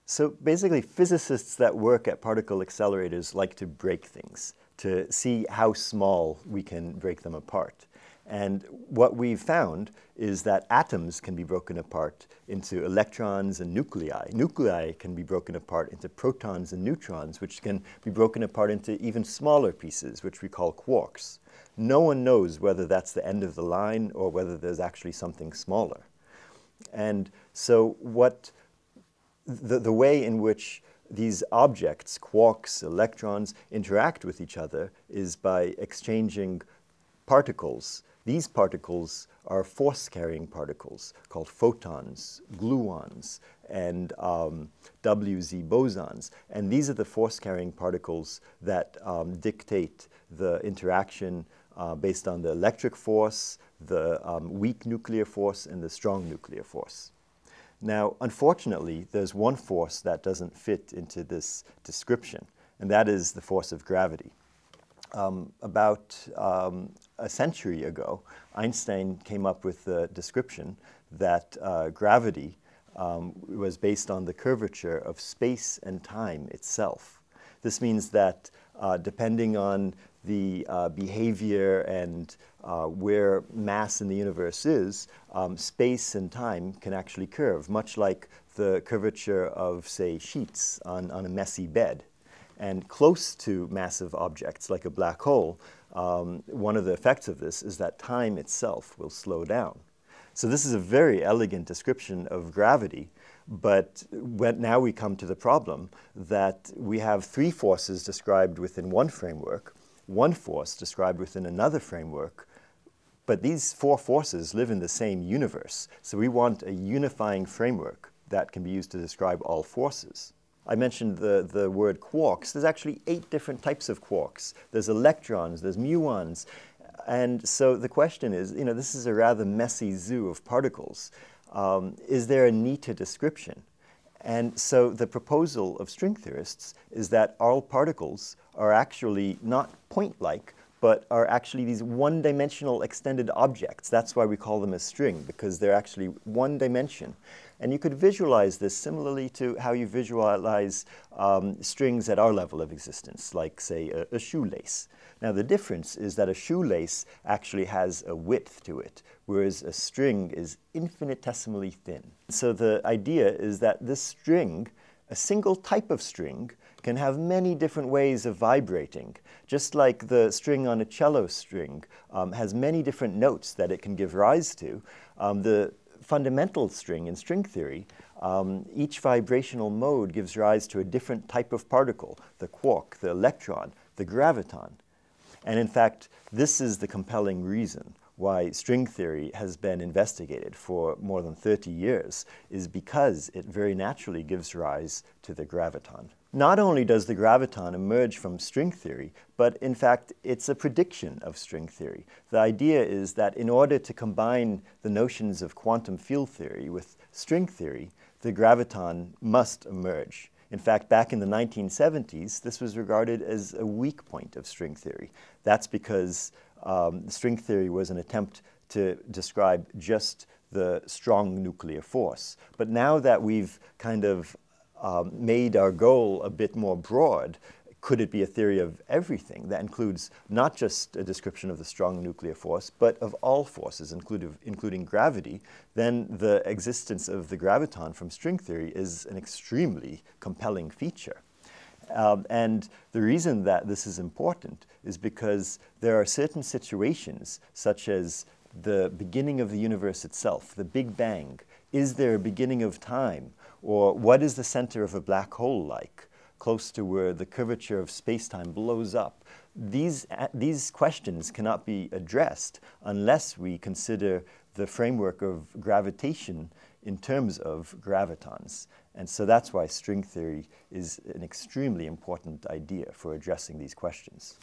So basically, physicists that work at particle accelerators like to break things, to see how small we can break them apart. And what we've found is that atoms can be broken apart into electrons and nuclei. Nuclei can be broken apart into protons and neutrons, which can be broken apart into even smaller pieces, which we call quarks. No one knows whether that's the end of the line or whether there's actually something smaller. And so the way in which these objects, quarks, electrons, interact with each other is by exchanging particles. These particles are force-carrying particles called photons, gluons, and WZ bosons. And these are the force-carrying particles that dictate the interaction based on the electric force, the weak nuclear force, and the strong nuclear force. Now, unfortunately, there's one force that doesn't fit into this description, and that is the force of gravity. About a century ago, Einstein came up with the description that gravity was based on the curvature of space and time itself. This means that depending on the behavior and where mass in the universe is, space and time can actually curve, much like the curvature of, say, sheets on a messy bed. And close to massive objects, like a black hole, one of the effects of this is that time itself will slow down. So this is a very elegant description of gravity, but now we come to the problem that we have three forces described within one framework, one force described within another framework, but these four forces live in the same universe. So we want a unifying framework that can be used to describe all forces. I mentioned the word quarks. There's actually 8 different types of quarks. There's electrons, there's muons. And so the question is, this is a rather messy zoo of particles. Is there a neater description? And so the proposal of string theorists is that all particles are actually not point-like, but are actually these one-dimensional extended objects. That's why we call them a string, because they're actually one dimension. And you could visualize this similarly to how you visualize strings at our level of existence, like, say, a shoelace. Now, the difference is that a shoelace actually has a width to it, whereas a string is infinitesimally thin. So the idea is that this string, a single type of string, can have many different ways of vibrating. Just like the string on a cello string has many different notes that it can give rise to, the fundamental string in string theory, each vibrational mode gives rise to a different type of particle, the quark, the electron, the graviton. And in fact, this is the compelling reason why string theory has been investigated for more than 30 years, is because it very naturally gives rise to the graviton. Not only does the graviton emerge from string theory, but in fact, it's a prediction of string theory. The idea is that in order to combine the notions of quantum field theory with string theory, the graviton must emerge. In fact, back in the 1970s, this was regarded as a weak point of string theory. That's because string theory was an attempt to describe just the strong nuclear force. But now that we've kind of made our goal a bit more broad, could it be a theory of everything that includes not just a description of the strong nuclear force, but of all forces, including gravity? Then the existence of the graviton from string theory is an extremely compelling feature. And the reason that this is important is because there are certain situations, such as the beginning of the universe itself, the Big Bang. Is there a beginning of time? Or what is the center of a black hole like, close to where the curvature of space-time blows up? These questions cannot be addressed unless we consider the framework of gravitation in terms of gravitons. And so that's why string theory is an extremely important idea for addressing these questions.